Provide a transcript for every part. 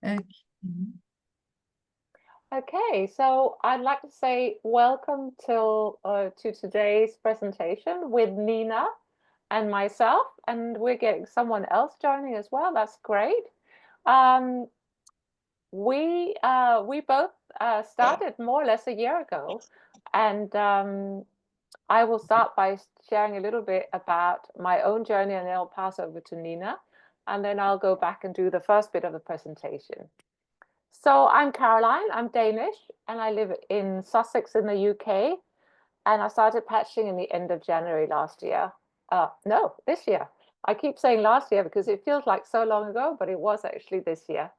Okay. Okay, so I'd like to say welcome to today's presentation with Nina and myself, and we're getting someone else joining as well. That's great. Um, we both started more or less a year ago, and I will start by sharing a little bit about my own journey, and then I'll pass over to Nina, and then I'll go back and do the first bit of the presentation. So I'm Caroline, I'm Danish, and I live in Sussex in the UK. And I started patching in the end of January last year. No, this year. I keep saying last year because it feels like so long ago, but it was actually this year.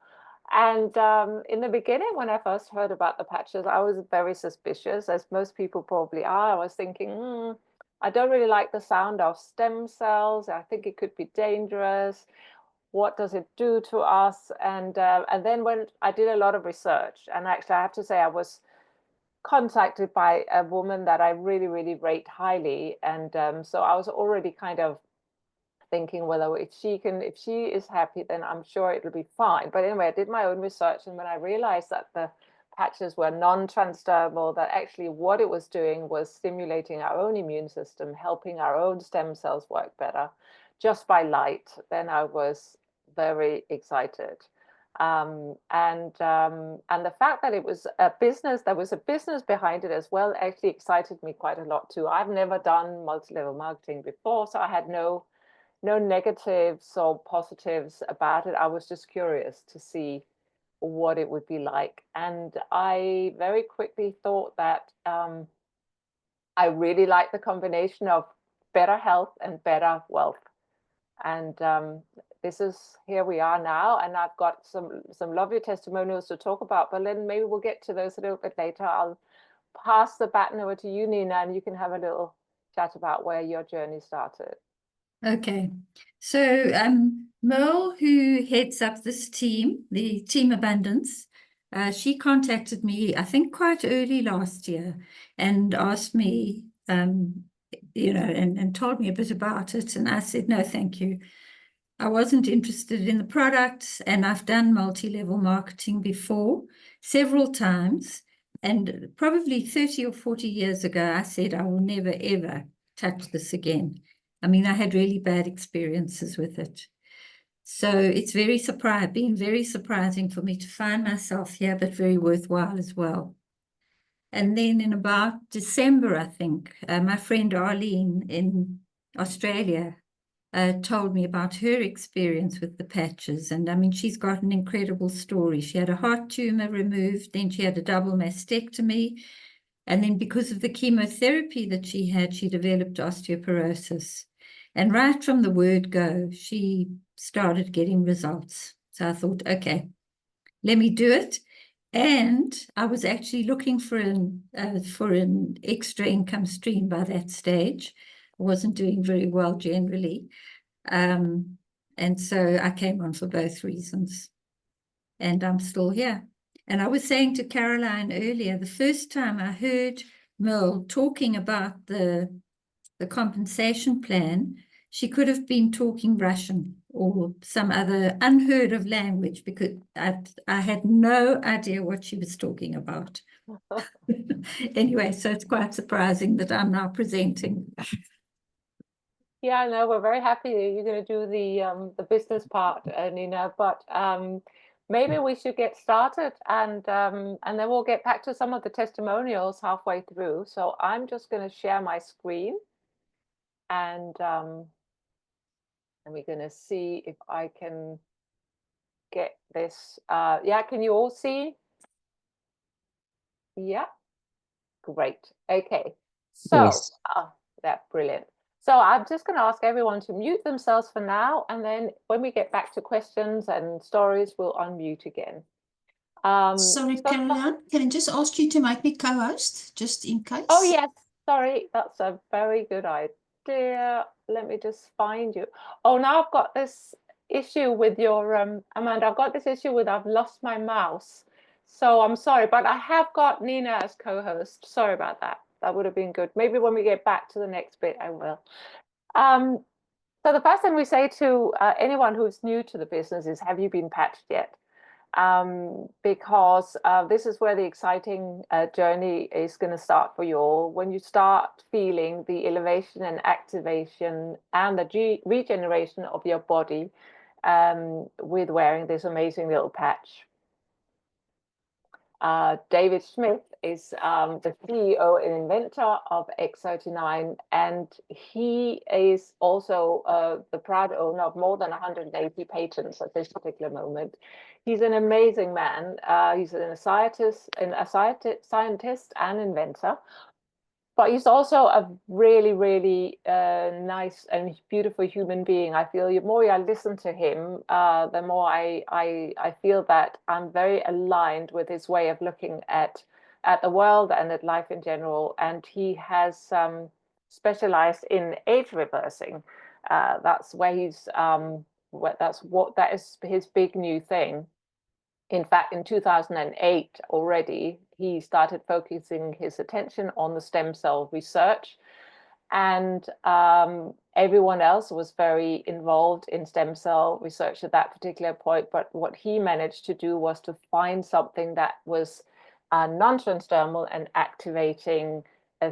And in the beginning, when I first heard about the patches, I was very suspicious, as most people probably are. I was thinking, I don't really like the sound of stem cells. I think it could be dangerous. What does it do to us? And then when I did a lot of research, and actually I have to say I was contacted by a woman that I really, really rate highly, and so I was already kind of thinking, well, if she is happy, then I'm sure it'll be fine. But anyway, I did my own research, and when I realized that the patches were non-transdermal, that actually what it was doing was stimulating our own immune system, helping our own stem cells work better just by light, then I was very excited. And the fact that it was a business, there was a business behind it as well, actually excited me quite a lot too. I've never done multi-level marketing before, so I had no negatives or positives about it. I was just curious to see what it would be like. And I very quickly thought that I really like the combination of better health and better wealth. And this is here we are now, and I've got some lovely testimonials to talk about. But then maybe we'll get to those a little bit later. I'll pass the baton over to you, Nina, and you can have a little chat about where your journey started. Okay. So Merle, who heads up this team, the Team Abundance, she contacted me, I think, quite early last year and asked me, and told me a bit about it. And I said, no, thank you. I wasn't interested in the product, and I've done multi-level marketing before several times. And probably 30 or 40 years ago, I said, I will never, ever touch this again. I mean, I had really bad experiences with it. So it's been very surprising for me to find myself here, but very worthwhile as well. And then in about December, I think, my friend Arlene in Australia told me about her experience with the patches. And I mean, she's got an incredible story. She had a heart tumor removed, then she had a double mastectomy. And then because of the chemotherapy that she had, she developed osteoporosis. And right from the word go, she started getting results. So I thought, okay, let me do it. And I was actually looking for an extra income stream by that stage. I wasn't doing very well generally. And so I came on for both reasons. And I'm still here. And I was saying to Caroline earlier, the first time I heard Merle talking about the compensation plan, she could have been talking Russian or some other unheard of language because I had no idea what she was talking about. Anyway, so it's quite surprising that I'm now presenting. Yeah, no, we're very happy you're going to do the business part, Nina. But maybe we should get started, and then we'll get back to some of the testimonials halfway through. So I'm just going to share my screen, and we're going to see if I can get this. Yeah, can you all see? Yeah, great. Okay, so Yes. that's brilliant. So I'm just going to ask everyone to mute themselves for now, and then when we get back to questions and stories, we'll unmute again. Sorry, So, Caroline, can I just ask you to make me co-host, just in oh case? yes, sorry, that's a very good idea. Let me just find you. Oh, now I've got this issue with your Amanda. I've got this issue with I've lost my mouse. So I'm sorry, but I have got Nina as co-host. Sorry about that. That would have been good. Maybe when we get back to the next bit, I will. Um, so the first thing we say to anyone who's new to the business is, have you been patched yet? because this is where the exciting journey is going to start for you all. When you start feeling the elevation and activation and the regeneration of your body with wearing this amazing little patch. David Smith is the CEO and inventor of X39, and he is also the proud owner of more than 180 patents at this particular moment. He's an amazing man. He's a scientist and inventor. But he's also a really, really nice and beautiful human being. I feel the more I listen to him, the more I feel that I'm very aligned with his way of looking at the world and at life in general. And he has specialized in age reversing. That's where he's that is his big new thing. In fact, in 2008 already, he started focusing his attention on the stem cell research. And everyone else was very involved in stem cell research at that particular point. But what he managed to do was to find something that was non-transdermal and activating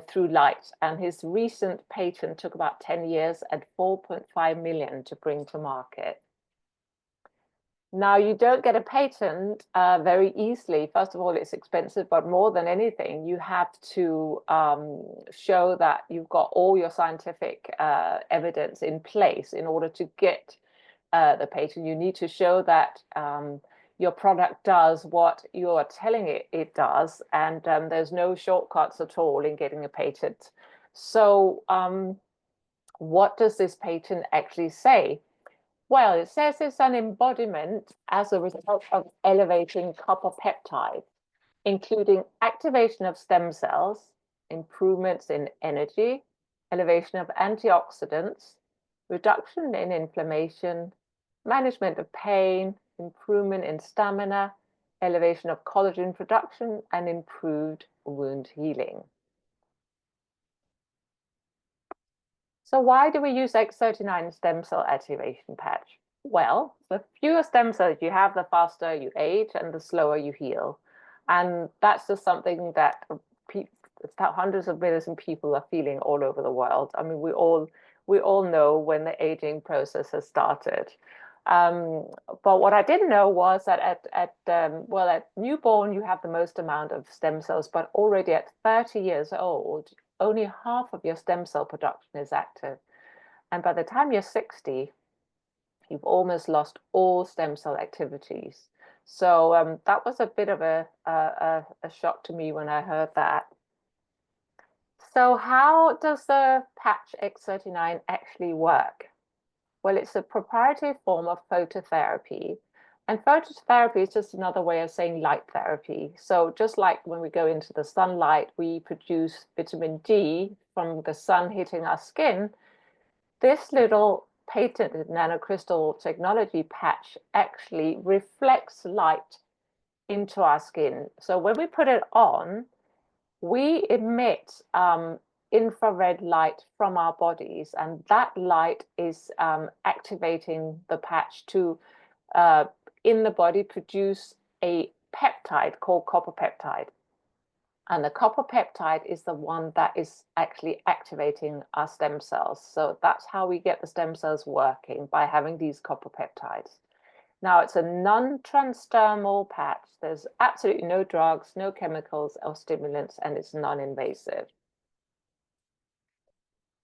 through light. And his recent patent took about 10 years at 4.5 million to bring to market. Now, you don't get a patent very easily. First of all, it's expensive, but more than anything, you have to show that you've got all your scientific evidence in place in order to get the patent. You need to show that your product does what you're telling it does, and there's no shortcuts at all in getting a patent. So what does this patent actually say? Well, it says it's an embodiment as a result of elevating copper peptide, including activation of stem cells, improvements in energy, elevation of antioxidants, reduction in inflammation, management of pain, improvement in stamina, elevation of collagen production, and improved wound healing. So why do we use X39 stem cell activation patch? Well, the fewer stem cells you have, the faster you age and the slower you heal. And that's just something that hundreds of millions of people are feeling all over the world. I mean, we all know when the aging process has started. But what I didn't know was that at newborn, you have the most amount of stem cells, but already at 30 years old, only half of your stem cell production is active. And by the time you're 60, you've almost lost all stem cell activities. So that was a bit of a shock to me when I heard that. So how does the patch X39 actually work? Well, it's a proprietary form of phototherapy. And phototherapy is just another way of saying light therapy. So just like when we go into the sunlight, we produce vitamin D from the sun hitting our skin, this little patented nanocrystal technology patch actually reflects light into our skin. So when we put it on, we emit infrared light from our bodies, and that light is activating the patch to in the body produce a peptide called copper peptide. And the copper peptide is the one that is actually activating our stem cells. So that's how we get the stem cells working, by having these copper peptides. Now, it's a non-transdermal patch. There's absolutely no drugs, no chemicals or stimulants, and it's non-invasive.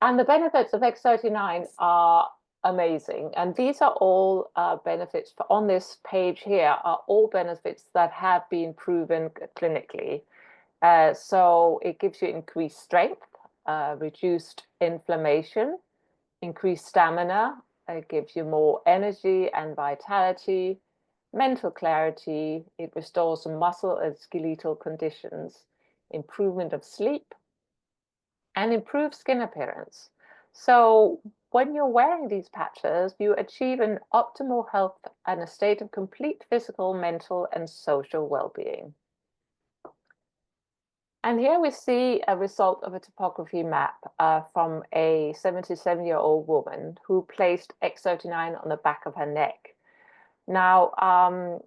And the benefits of X39 are amazing. And these are all benefits on this page here are all benefits that have been proven clinically. So it gives you increased strength, reduced inflammation, increased stamina. It gives you more energy and vitality, mental clarity. It restores muscle and skeletal conditions, improvement of sleep, and improved skin appearance. So when you're wearing these patches, you achieve an optimal health and a state of complete physical, mental, and social well-being. And here we see a result of a topography map from a 77-year-old woman who placed X39 on the back of her neck. Now,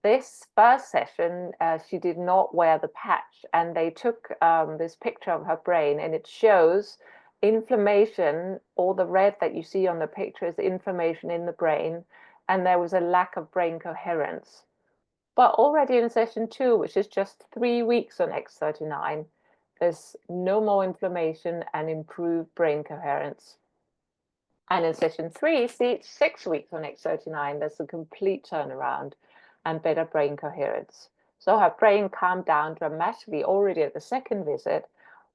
this first session, she did not wear the patch, and they took this picture of her brain, and it shows inflammation. All the red that you see on the picture is inflammation in the brain, and there was a lack of brain coherence. But already in session 2, which is just 3 weeks on X39, there's no more inflammation and improved brain coherence. And in session 3, see, 6 weeks on X39, there's a complete turnaround and better brain coherence. So her brain calmed down dramatically already at the second visit,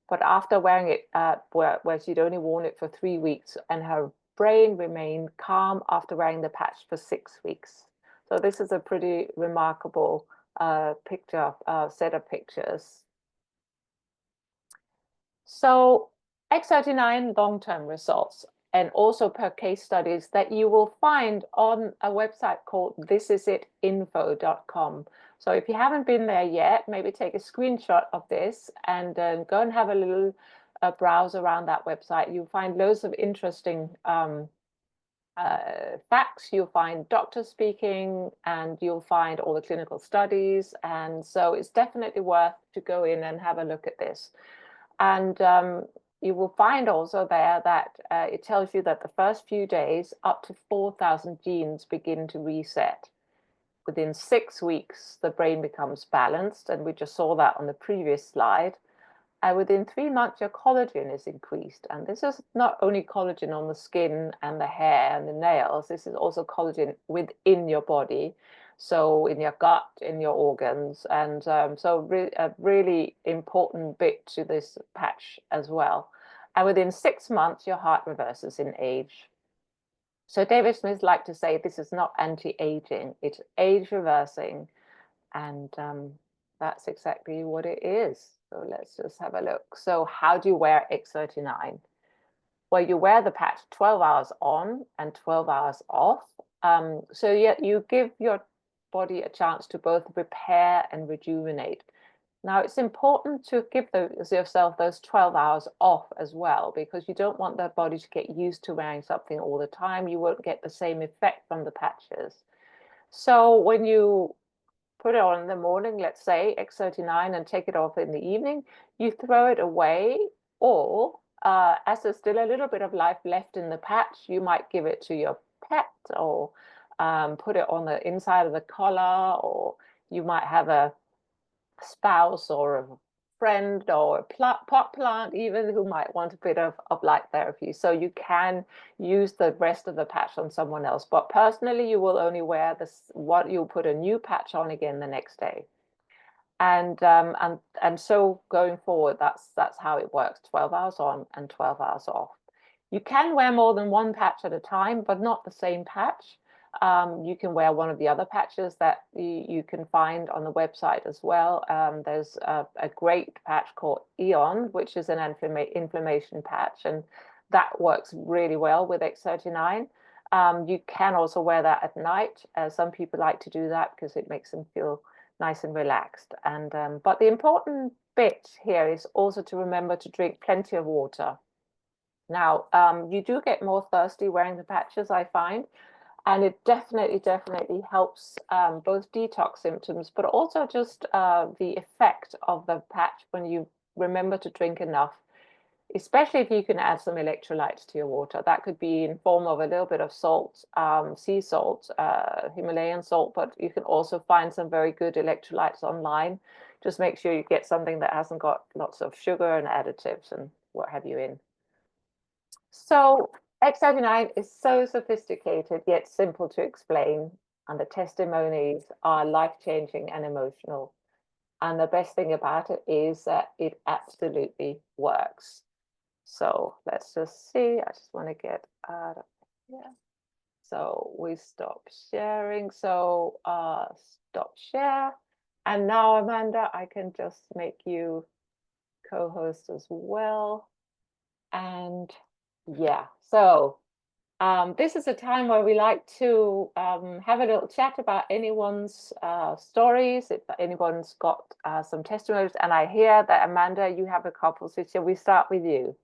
but after wearing it, where she'd only worn it for 3 weeks, and her brain remained calm after wearing the patch for 6 weeks. So this is a pretty remarkable set of pictures. So X39 long-term results, and also per case studies that you will find on a website called thisisit.info.com. So if you haven't been there yet, maybe take a screenshot of this and go and have a little browse around that website. You'll find loads of interesting facts. You'll find doctors speaking, and you'll find all the clinical studies. And so it's definitely worth to go in and have a look at this. And you will find also there that it tells you that the first few days, up to 4,000 genes begin to reset. Within 6 weeks, the brain becomes balanced, and we just saw that on the previous slide. And within 3 months, your collagen is increased. And this is not only collagen on the skin and the hair and the nails, this is also collagen within your body. So in your gut, in your organs. And so a really important bit to this patch as well. And within 6 months, your heart reverses in age. So David Smith liked to say this is not anti-aging, it's age reversing. And that's exactly what it is. So let's just have a look. So how do you wear X39? Well, you wear the patch 12 hours on and 12 hours off. So you give your body a chance to both repair and rejuvenate. Now, it's important to give yourself those 12 hours off as well, because you don't want the body to get used to wearing something all the time. You won't get the same effect from the patches. So when you put it on in the morning, let's say X39, and take it off in the evening, you throw it away, or as there's still a little bit of life left in the patch, you might give it to your pet, or put it on the inside of the collar, or you might have a spouse or a friend or a pot plant even who might want a bit of light therapy. So you can use the rest of the patch on someone else, but personally you will only wear this, what you'll put a new patch on again the next day. And so going forward, that's how it works: 12 hours on and 12 hours off. You can wear more than one patch at a time, but not the same patch. You can wear one of the other patches that you can find on the website as well. There's a great patch called Eon, which is an inflammation patch, and that works really well with X39. You can also wear that at night. Some people like to do that because it makes them feel nice and relaxed. And but the important bit here is also to remember to drink plenty of water. Now, you do get more thirsty wearing the patches, I find. And it definitely helps both detox symptoms, but also just the effect of the patch when you remember to drink enough, especially if you can add some electrolytes to your water. That could be in form of a little bit of salt, sea salt, Himalayan salt, but you can also find some very good electrolytes online. Just make sure you get something that hasn't got lots of sugar and additives and what have you in. So X39 is so sophisticated yet simple to explain, and the testimonies are life-changing and emotional. And the best thing about it is that it absolutely works. So let's just see. I just want to get out of here. So we stop sharing. So stop share. And now, Amanda, I can just make you co-host as well. And yeah, so this is a time where we like to have a little chat about anyone's stories, if anyone's got some testimonies. And I hear that, Amanda, you have a couple, so shall we start with you?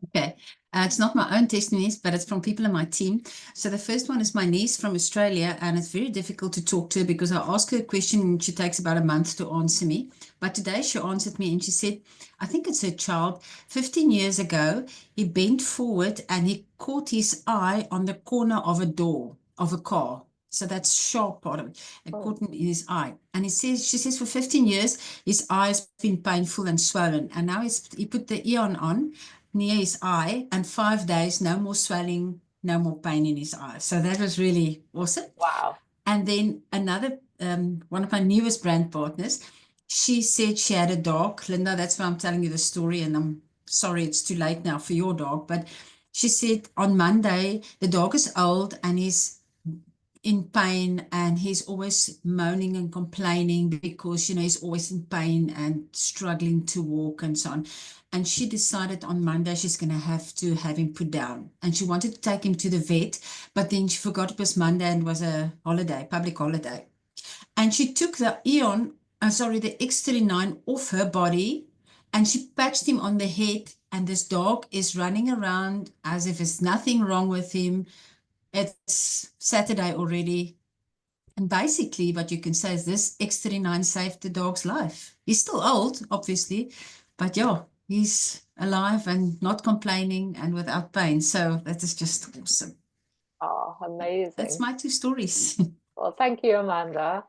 Okay. It's not my own testimonies, but it's from people in my team. So the first one is my niece from Australia, and it's very difficult to talk to her because I ask her a question and she takes about a month to answer me. But today she answered me and she said, I think it's her child. 15 years ago, he bent forward and he caught his eye on the corner of a door of a car. So that's sharp part of it. It caught in his eye. And she says for 15 years, his eye's been painful and swollen. And now he put the Eon on near his eye, and 5 days, no more swelling, no more pain in his eye. So that was really awesome. Wow. And then another, one of my newest brand partners, she said she had a dog. Linda, that's why I'm telling you the story, and I'm sorry it's too late now for your dog. But she said on Monday, the dog is old and he's in pain and he's always moaning and complaining because, he's always in pain and struggling to walk and so on. And she decided on Monday she's going to have him put down. And she wanted to take him to the vet, but then she forgot it was Monday and was a holiday, public holiday. And she took the the X39 off her body and she patched him on the head. And this dog is running around as if there's nothing wrong with him. It's Saturday already. And basically what you can say is this X39 saved the dog's life. He's still old, obviously, but yeah, he's alive and not complaining and without pain. So that is just awesome. Oh, amazing. That's my two stories. Well, thank you, Amanda.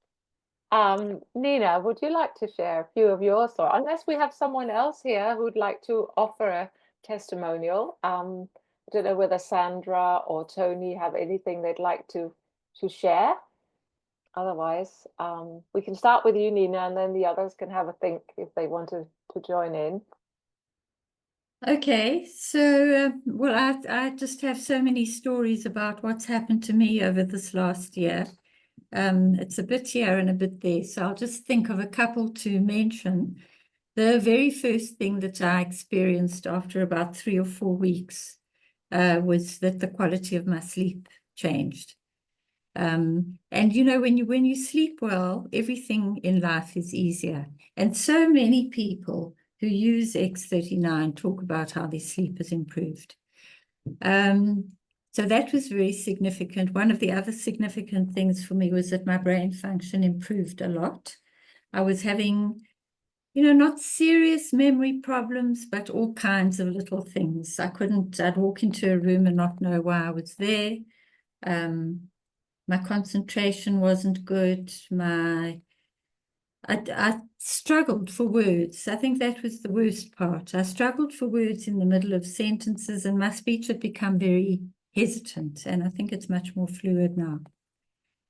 Nina, would you like to share a few of your stories? Unless we have someone else here who'd like to offer a testimonial. I don't know whether Sandra or Tony have anything they'd like to share. Otherwise, we can start with you, Nina, and then the others can have a think if they want to join in. Okay, so well, I just have so many stories about what's happened to me over this last year. It's a bit here and a bit there, so I'll just think of a couple to mention. The very first thing that I experienced after about 3 or 4 weeks was that the quality of my sleep changed. And when you sleep well, everything in life is easier. And so many people who use X39 talk about how their sleep has improved. So that was very significant. One of the other significant things for me was that my brain function improved a lot. I was having, not serious memory problems, but all kinds of little things. I'd walk into a room and not know why I was there. My concentration wasn't good. I struggled for words. I think that was the worst part. I struggled for words in the middle of sentences, and my speech had become very hesitant, and I think it's much more fluid now.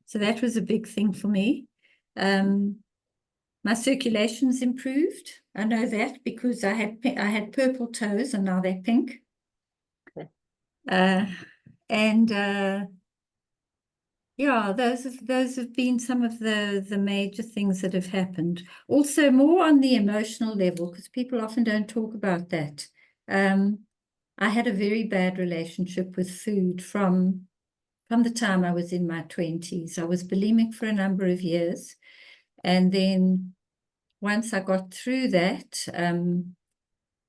So that was a big thing for me. My circulation's improved. I know that because I had purple toes and now they're pink. Yeah, those have been some of the major things that have happened. Also, more on the emotional level, because people often don't talk about that. I had a very bad relationship with food from the time I was in my 20s. I was bulimic for a number of years. And then once I got through that,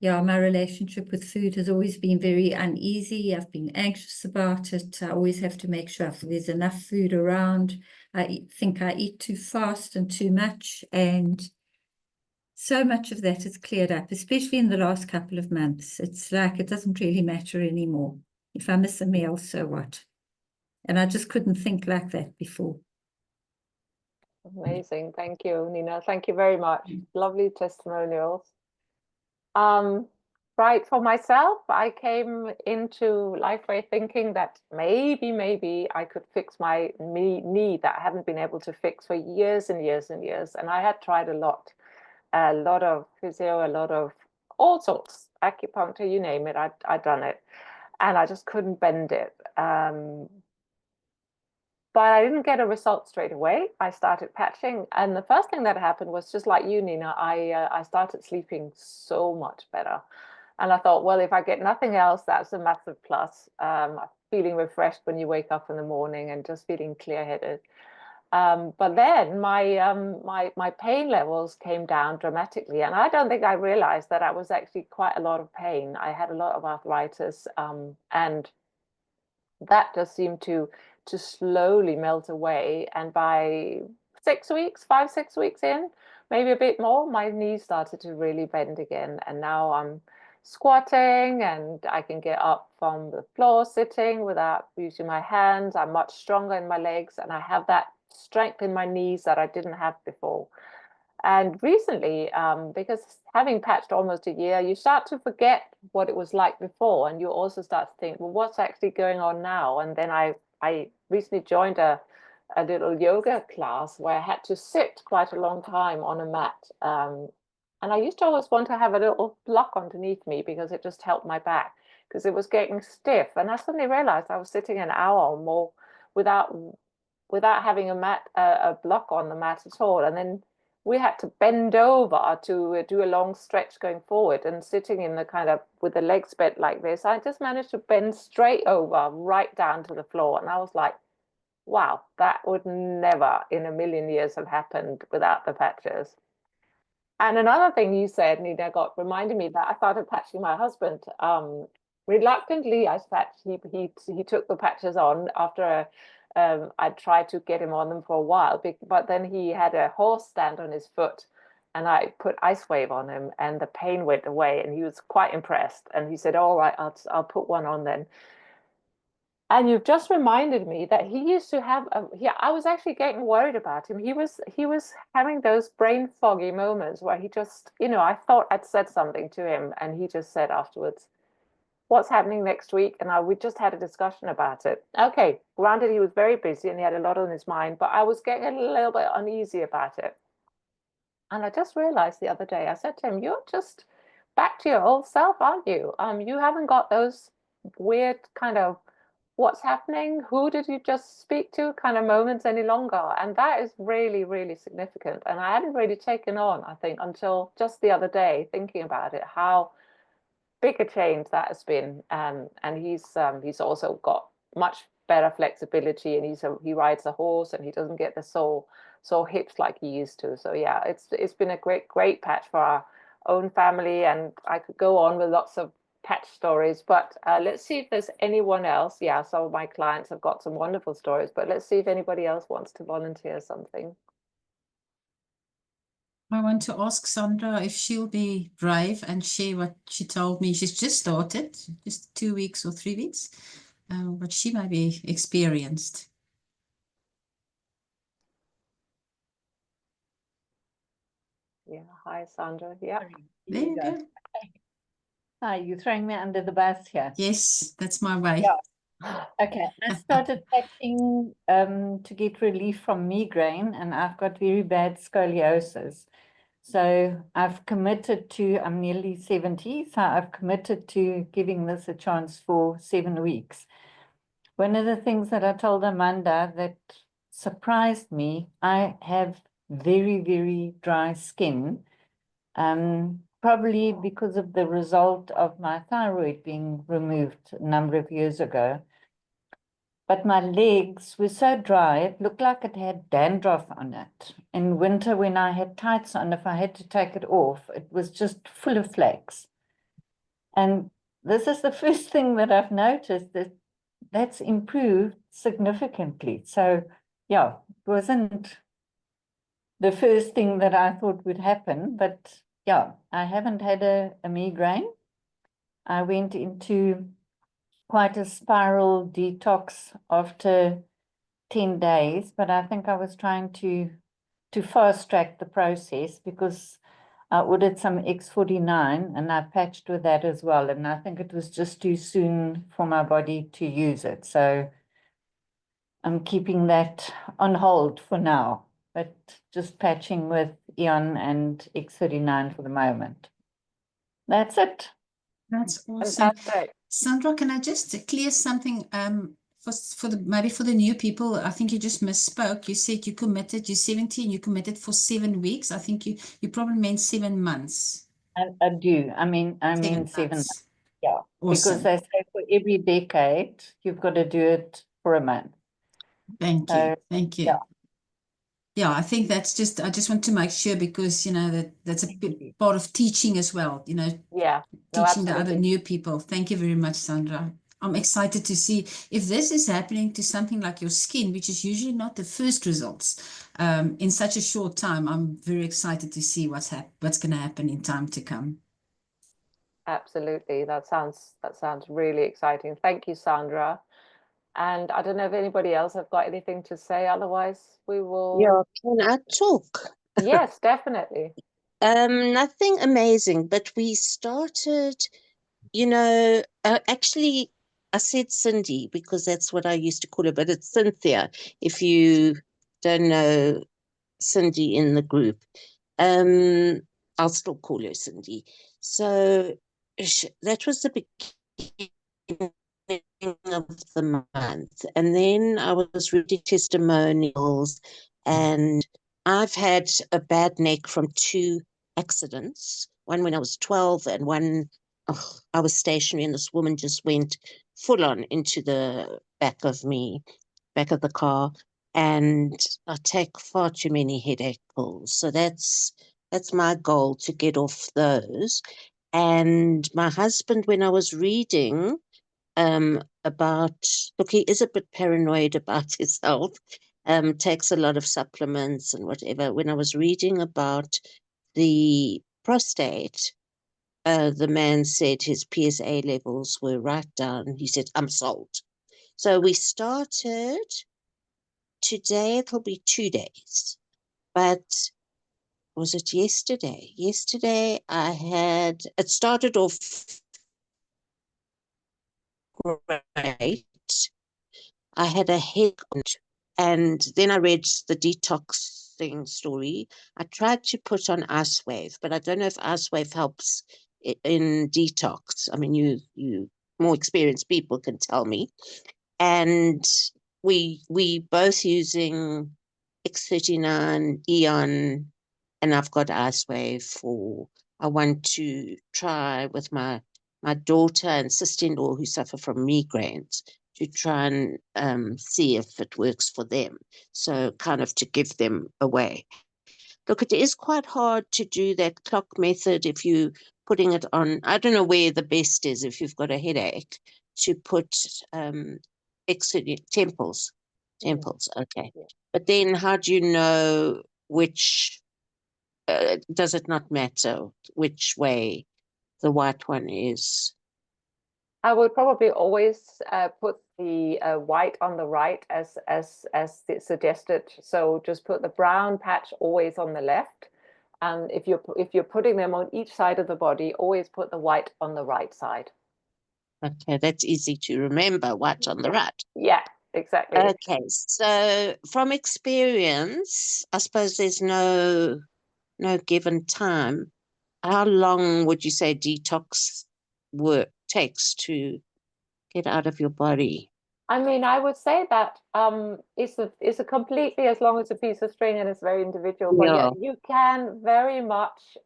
my relationship with food has always been very uneasy. I've been anxious about it. I always have to make sure there's enough food around. I think I eat too fast and too much. And so much of that has cleared up, especially in the last couple of months. It's like it doesn't really matter anymore. If I miss a meal, so what? And I just couldn't think like that before. Amazing. Thank you, Nina. Thank you very much. Lovely testimonials. Right, for myself, I came into Lifeway thinking that maybe I could fix my knee that I hadn't been able to fix for years and years and years. And I had tried a lot of physio, a lot of all sorts, acupuncture, you name it, I'd done it. And I just couldn't bend it. But I didn't get a result straight away. I started patching, and the first thing that happened was just like you, Nina. I started sleeping so much better, and I thought, well, if I get nothing else, that's a massive plus. Feeling refreshed when you wake up in the morning and just feeling clear-headed. But then my pain levels came down dramatically, and I don't think I realized that I was actually quite a lot of pain. I had a lot of arthritis, and that just seemed to slowly melt away. And by 6 weeks, 5, 6 weeks in, maybe a bit more, my knees started to really bend again. And now I'm squatting and I can get up from the floor sitting without using my hands. I'm much stronger in my legs, and I have that strength in my knees that I didn't have before. And recently, because having patched almost a year, you start to forget what it was like before, and you also start to think, well, what's actually going on now? And then I recently joined a little yoga class where I had to sit quite a long time on a mat. And I used to always want to have a little block underneath me because it just helped my back, because it was getting stiff. And I suddenly realized I was sitting an hour or more without having a block on the mat at all. And then we had to bend over to do a long stretch going forward, and sitting in the kind of with the legs bent like this, I just managed to bend straight over right down to the floor. And I was like, wow, that would never in a million years have happened without the patches. And another thing you said, Nina, got reminded me that I started patching my husband. Reluctantly, he took the patches on after I tried to get him on them for a while, but then he had a horse stand on his foot, and I put Ice Wave on him, and the pain went away, and he was quite impressed. And he said, "All right, I'll put one on then." And you've just reminded me that he used to have I was actually getting worried about him. He was having those brain foggy moments where he just, I thought I'd said something to him, and he just said afterwards, "What's happening next week?" And we just had a discussion about it. Okay, granted, he was very busy and he had a lot on his mind, but I was getting a little bit uneasy about it. And I just realized the other day, I said to him, "You're just back to your old self, aren't you? You haven't got those weird kind of what's happening, who did you just speak to kind of moments any longer." And that is really, really significant. And I hadn't really taken on, I think, until just the other day, thinking about it, how big a change that has been. And he's also got much better flexibility, and he rides a horse, and he doesn't get the sore hips like he used to. So yeah, it's been a great patch for our own family, and I could go on with lots of patch stories, but let's see if there's anyone else. Yeah, some of my clients have got some wonderful stories, but let's see if anybody else wants to volunteer something. I want to ask Sandra if she'll be brave and share what she told me. She's just started, just 2 weeks or 3 weeks, but she might be experienced. Yeah, hi Sandra. Yeah. There you go. Hi, you're throwing me under the bus here. Yes, that's my way. Yeah. Okay, I started patching to get relief from migraine, and I've got very bad scoliosis. So I've committed to, I'm nearly 70, so I've committed to giving this a chance for 7 weeks. One of the things that I told Amanda that surprised me, I have very, very dry skin. Probably because of the result of my thyroid being removed a number of years ago. But my legs were so dry, it looked like it had dandruff on it. In winter, when I had tights on, if I had to take it off, it was just full of flakes. And this is the first thing that I've noticed that's improved significantly. So yeah, it wasn't the first thing that I thought would happen, but yeah, I haven't had a migraine. I went into quite a spiral detox after 10 days, but I think I was trying to fast track the process because I ordered some X49 and I patched with that as well. And I think it was just too soon for my body to use it. So I'm keeping that on hold for now, but just patching with Eon and X39 for the moment. That's it. That's awesome. Fantastic. Sandra, can I just clear something maybe for the new people? I think you just misspoke. You said you committed, you're 70 and you committed for 7 weeks. I think you probably meant 7 months. I do. I mean 7 months. Yeah. Awesome. Because they say for every decade, you've got to do it for a month. Thank you. Thank you. Yeah. Yeah, I think I just want to make sure, because, that's a big part of teaching as well, Yeah, no, teaching the other absolutely. new people. Thank you very much, Sandra. I'm excited to see if this is happening to something like your skin, which is usually not the first results. In such a short time, I'm very excited to see what's going to happen in time to come. Absolutely. That sounds really exciting. Thank you, Sandra. And I don't know if anybody else have got anything to say. Otherwise, we will. Yeah, can I talk? Yes, definitely. Nothing amazing, but we started, actually, I said Cindy because that's what I used to call her, but it's Cynthia, if you don't know Cindy in the group. I'll still call her Cindy. So that was the beginning of the month. And then I was reading testimonials, and I've had a bad neck from 2 accidents. One when I was 12, and one, I was stationary, and this woman just went full on into the back of the car. And I take far too many headache pills. So that's my goal, to get off those. And my husband, when I was reading about, look, he is a bit paranoid about his health, takes a lot of supplements and whatever. When I was reading about the prostate, the man said his PSA levels were right down. He said, I'm sold. So we started. Today it'll be 2 days, but was it yesterday? Yesterday it started off great. I had a headache, and then I read the detoxing story. I tried to put on Ice Wave, but I don't know if Ice Wave helps in detox. I mean, you more experienced people can tell me. And we both using X39, Eon, and I've got Ice Wave for. I want to try with my daughter and sister-in-law who suffer from migraines, to try and see if it works for them. So kind of to give them away. Look, it is quite hard to do that clock method if you putting it on. I don't know where the best is if you've got a headache, to put temples. Temples, okay. Yeah. But then how do you know which, does it not matter which way the white one is? I would probably always put the white on the right as suggested. So just put the brown patch always on the left, and if you're putting them on each side of the body, always put the white on the right side. Okay, that's easy to remember, white on the right. Yeah, exactly. Okay, so from experience, I suppose there's no given time. How long would you say detox work takes to get out of your body? I mean, I would say that it's a completely, as long as a piece of string, and it's very individual. But yeah, Yeah. you can very much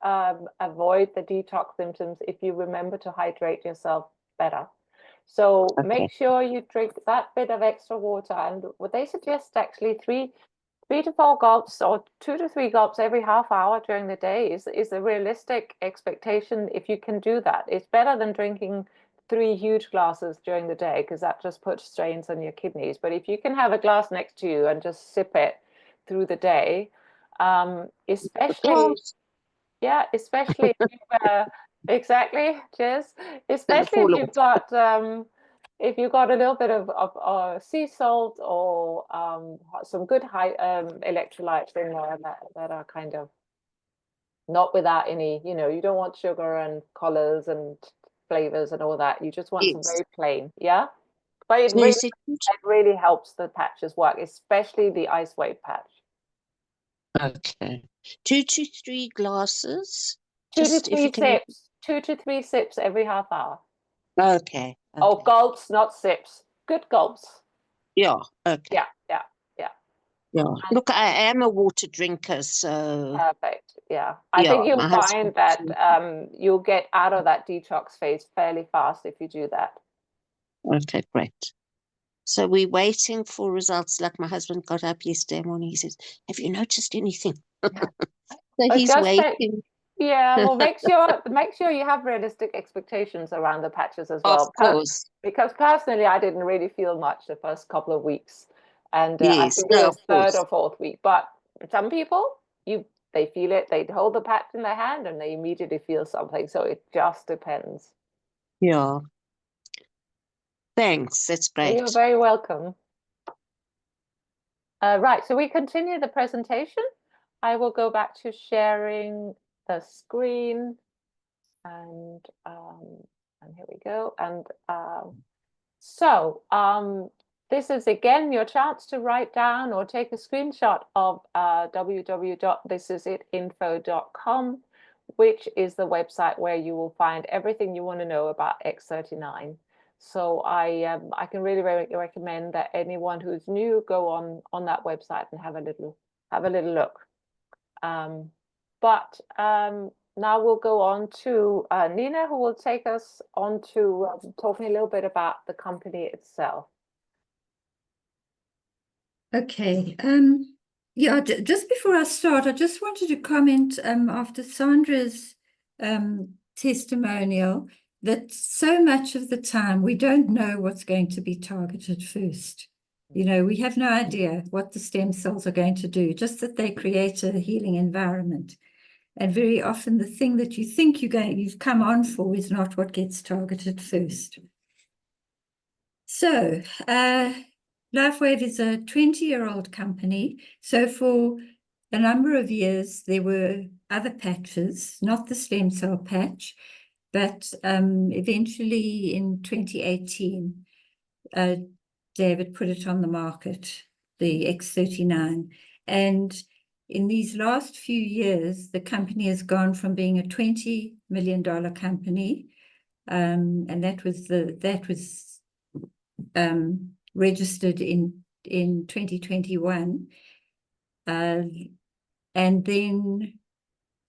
avoid the detox symptoms if you remember to hydrate yourself better. So Okay. make sure you drink that bit of extra water. And what they suggest, actually, 3 to 4 gulps, or 2 to 3 gulps every half hour during the day is a realistic expectation. If you can do that, it's better than drinking 3 huge glasses during the day, because that just puts strains on your kidneys. But if you can have a glass next to you and just sip it through the day, especially, yeah, especially if you, exactly, cheers, especially if you've got a little bit of sea salt, or some good high electrolytes in there that are kind of not without any, you don't want sugar and colors and flavors and all that. You just want some very plain, yeah. But it really helps the patches work, especially the Ice Wave patch. Okay. 2 to 3 glasses? 2 to Just if you 3 can. sips. 2 to 3 sips every half hour. Okay. Oh, gulps, not sips. Good gulps. Yeah. Okay. Yeah. Yeah. Look, I am a water drinker, so. Perfect. Yeah. I think you'll find that you'll get out of that detox phase fairly fast if you do that. Okay, great. So we're waiting for results. Like my husband got up yesterday morning, he says, "Have you noticed anything?" So But he's just waiting. yeah, well, make sure you have realistic expectations around the patches as Of well. course. Because personally, I didn't really feel much the first couple of weeks, and I Yes, think it no, was of third course. or fourth week. But some people, they feel it, they hold the patch in their hand, and they immediately feel something. So it just depends. Yeah. Thanks. That's great. You're very welcome. Right, so we continue the presentation. I will go back to sharing the screen, and here we go. And this is again your chance to write down or take a screenshot of www.thisisitinfo.com, which is the website where you will find everything you want to know about X39. So I can really recommend that anyone who's new go on that website and have a little look. Now we'll go on to Nina, who will take us on to talking a little bit about the company itself. Okay. Yeah, just before I start, I just wanted to comment after Sandra's testimonial that so much of the time we don't know what's going to be targeted first. You know, we have no idea what the stem cells are going to do, just that they create a healing environment. And very often the thing that you think you've come on for is not what gets targeted first. So, LifeWave is a 20-year-old company. So for a number of years, there were other patches, not the stem cell patch, but eventually in 2018, David put it on the market, the X39. And in these last few years, the company has gone from being a $20 million company, and that was registered in 2021, and then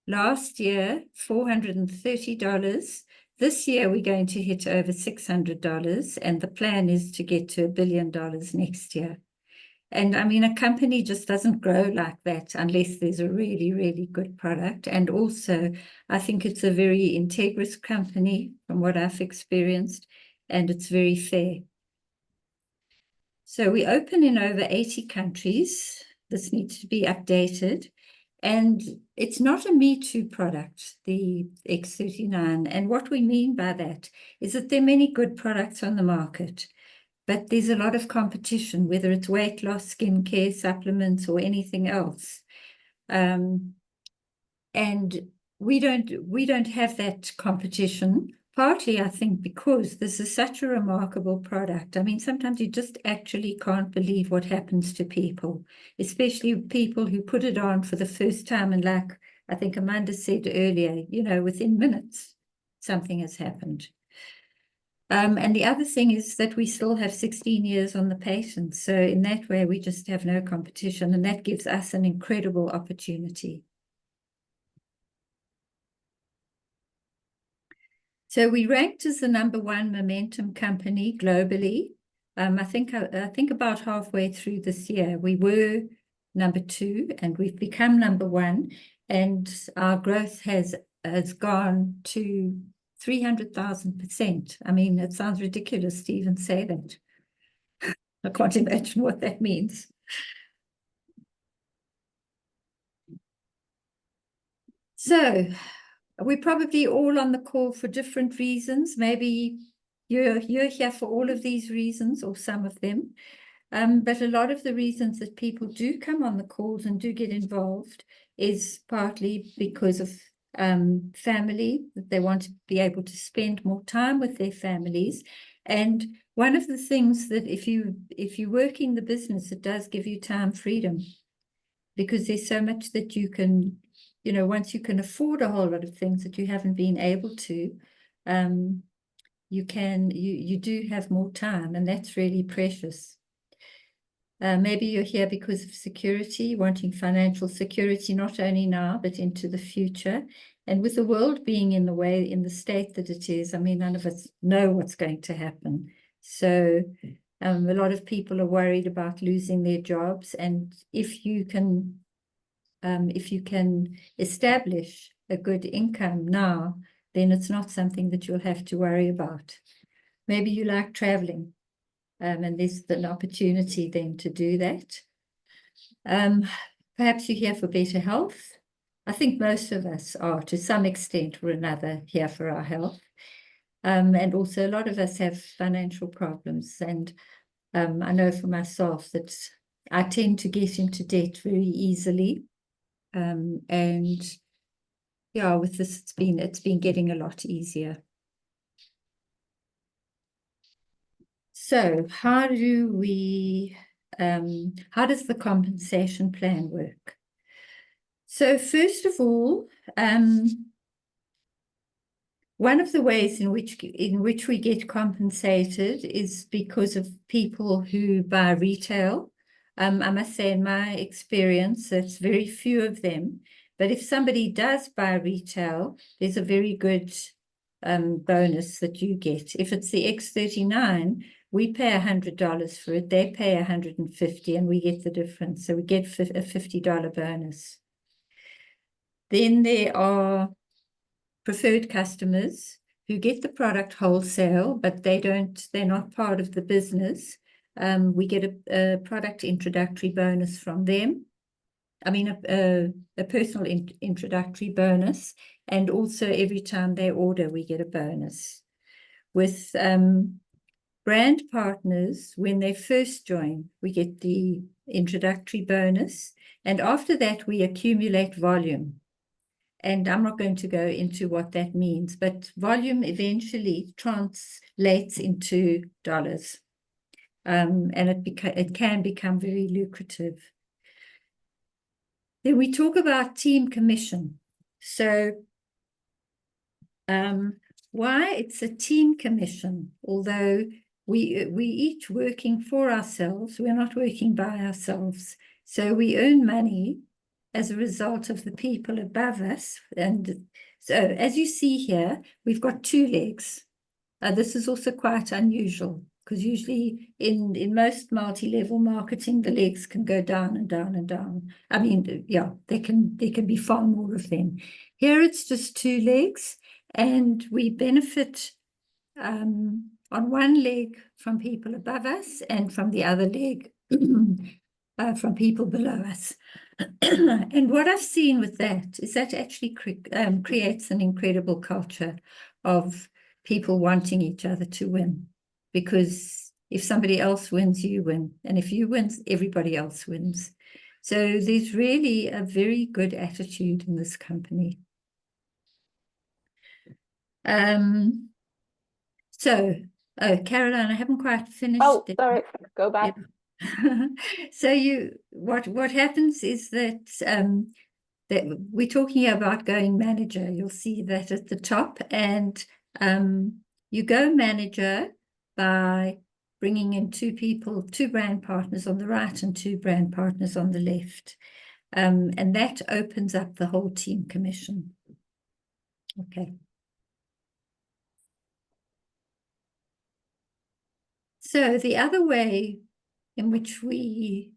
last year $430. This year we're going to hit over $600, and the plan is to get to $1 billion next year. And I mean, a company just doesn't grow like that unless there's a really, really good product. And also, I think it's a very integrous company from what I've experienced, and it's very fair. So we open in over 80 countries. This needs to be updated. And it's not a Me Too product, the X39. And what we mean by that is that there are many good products on the market, but there's a lot of competition, whether it's weight loss, skincare, supplements, or anything else. And we don't have that competition. Partly, I think, because this is such a remarkable product. I mean, sometimes you just actually can't believe what happens to people, especially people who put it on for the first time. And like I think Amanda said earlier, you know, within minutes, something has happened. And the other thing is that we still have 16 years on the patent. So in that way, we just have no competition, and that gives us an incredible opportunity. So we ranked as the #1 momentum company globally. I think about halfway through this year, we were #2, and we've become #1, and our growth has gone to 300,000%. I mean, it sounds ridiculous to even say that. I can't imagine what that means. So we're probably all on the call for different reasons. Maybe you're here for all of these reasons or some of them. But a lot of the reasons that people do come on the calls and do get involved is partly because of family, that they want to be able to spend more time with their families. And one of the things that if you work in the business, it does give you time freedom, because there's so much that you can, you know, once you can afford a whole lot of things that you haven't been able to, you do have more time, and that's really precious. Maybe you're here because of security, wanting financial security, not only now, but into the future. And with the world being in the state that it is, I mean, none of us know what's going to happen. So A lot of people are worried about losing their jobs, and if you can establish a good income now, then it's not something that you'll have to worry about. Maybe you like traveling, and there's an opportunity then to do that. Perhaps you're here for better health. I think most of us are, to some extent or another, here for our health. And also a lot of us have financial problems. And I know for myself that I tend to get into debt very easily. And yeah, with this, it's been getting a lot easier. So how does the compensation plan work? So first of all, one of the ways in which we get compensated is because of people who buy retail. I must say, in my experience, that's very few of them. But if somebody does buy retail, there's a very good bonus that you get. If it's the X39, we pay $100 for it. They pay $150, and we get the difference. So we get a $50 bonus. Then there are preferred customers who get the product wholesale, but they're not part of the business. We get a product introductory bonus from them. I mean, a personal introductory bonus, and also every time they order, we get a bonus. With brand partners, when they first join, we get the introductory bonus, and after that, we accumulate volume. And I'm not going to go into what that means, but volume eventually translates into dollars. And it can become very lucrative. Then we talk about team commission. So why it's a team commission, although we each working for ourselves, we're not working by ourselves. So we earn money as a result of the people above us. And so as you see here, we've got two legs. This is also quite unusual, because usually in most multi-level marketing, the legs can go down and down and down. I mean, yeah, there can be far more of them. Here it's just two legs, and we benefit on one leg from people above us, and from the other leg from people below us. And what I've seen with that is that actually creates an incredible culture of people wanting each other to win, because if somebody else wins, you win, and if you win, everybody else wins. So there's really a very good attitude in this company. Caroline, I haven't quite finished. Oh, sorry, go back. Yeah. So what happens is that that we're talking about going manager. You'll see that at the top, and you go manager by bringing in two brand partners on the right and two brand partners on the left, and that opens up the whole team commission. Okay. So the other way in which we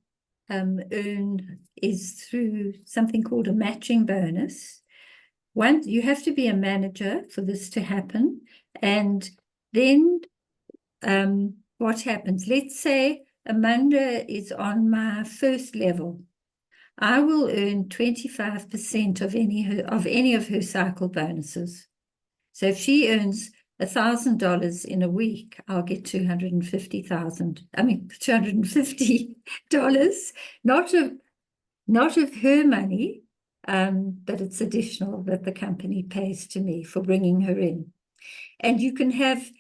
earn is through something called a matching bonus. One, you have to be a manager for this to happen. And then what happens? Let's say Amanda is on my first level. I will earn 25% of any of her cycle bonuses. So if she earns $1,000 in a week, I'll get $250, not of her money, but it's additional that the company pays to me for bringing her in. And you can have,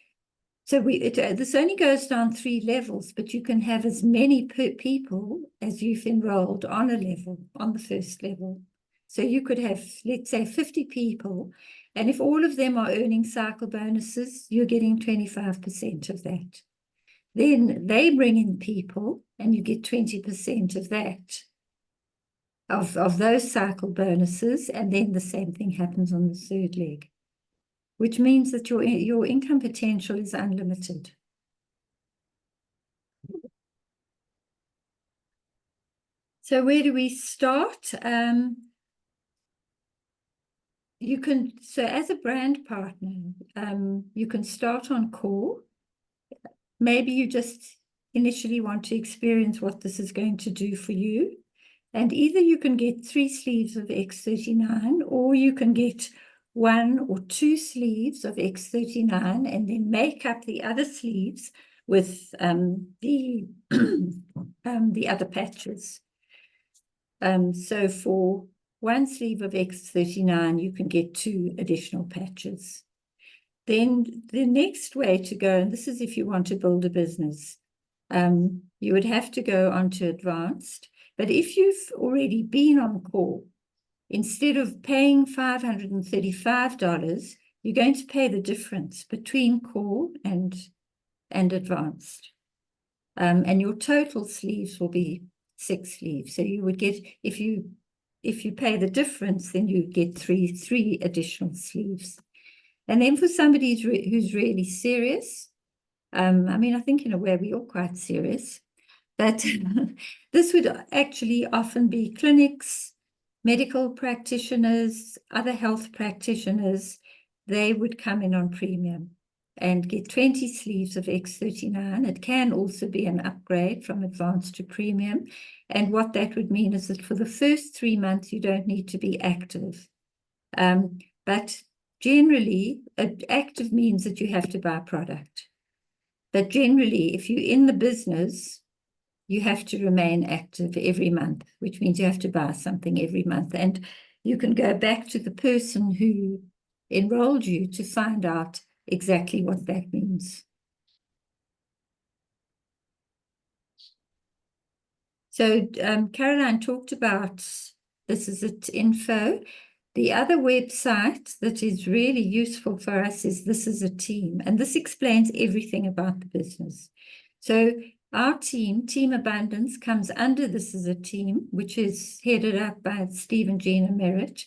this only goes down 3 levels, but you can have as many people as you've enrolled on a level, on the first level. So you could have, let's say, 50 people, and if all of them are earning cycle bonuses, you're getting 25% of that. Then they bring in people, and you get 20% of that, of those cycle bonuses, and then the same thing happens on the third leg, which means that your income potential is unlimited. So where do we start? So as a brand partner, you can start on core. Maybe you just initially want to experience what this is going to do for you. And either you can get 3 sleeves of X39, or you can get 1 or 2 sleeves of X39 and then make up the other sleeves with the other patches. So for 1 sleeve of X39, you can get 2 additional patches. Then the next way to go, and this is if you want to build a business, you would have to go onto advanced. But if you've already been on core, instead of paying $535, you're going to pay the difference between core and advanced. And your total sleeves will be 6 sleeves. So you would get, if you pay the difference, then you get three additional sleeves. And then for somebody who's really serious, I mean, I think in a way we're all quite serious, but this would actually often be clinics, medical practitioners, other health practitioners. They would come in on premium and get 20 sleeves of X39. It can also be an upgrade from advanced to premium. And what that would mean is that for the first 3 months, you don't need to be active. But generally, active means that you have to buy product. But generally, if you're in the business, you have to remain active every month, which means you have to buy something every month. And you can go back to the person who enrolled you to find out exactly what that means. So Caroline talked about this is it info. The other website that is really useful for us is This Is a Team, and this explains everything about the business. So our team, Team Abundance, comes under This Is a Team, which is headed up by Steve and Gina Merritt.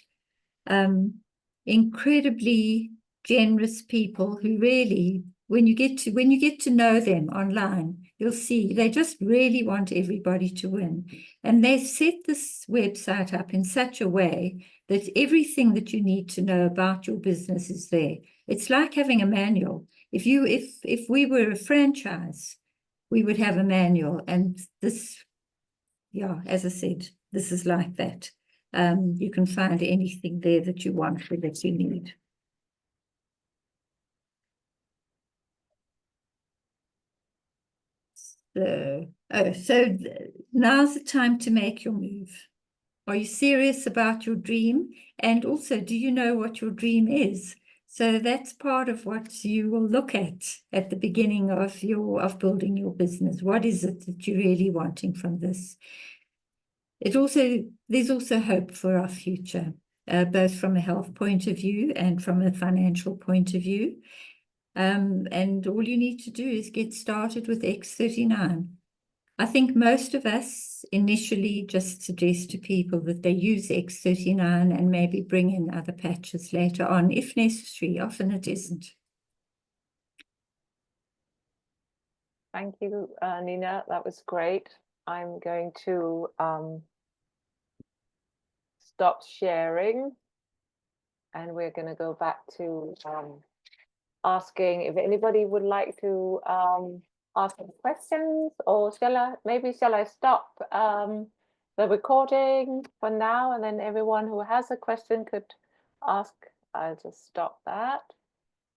Incredibly generous people who really, when you get to know them online, you'll see they just really want everybody to win. And they set this website up in such a way that everything that you need to know about your business is there. It's like having a manual. If we were a franchise, we would have a manual. And this, yeah, as I said, this is like that. You can find anything there that you want or that you need. So now's the time to make your move. Are you serious about your dream? And also, do you know what your dream is? So that's part of what you will look at the beginning of building your business. What is it that you're really wanting from this? There's also hope for our future, both from a health point of view and from a financial point of view. And all you need to do is get started with X39. I think most of us initially just suggest to people that they use X39 and maybe bring in other patches later on, if necessary. Often it isn't. Thank you, Nina. That was great. I'm going to stop sharing, and we're going to go back to asking if anybody would like to ask some questions, or shall I stop the recording for now, and then everyone who has a question could ask. I'll just stop that.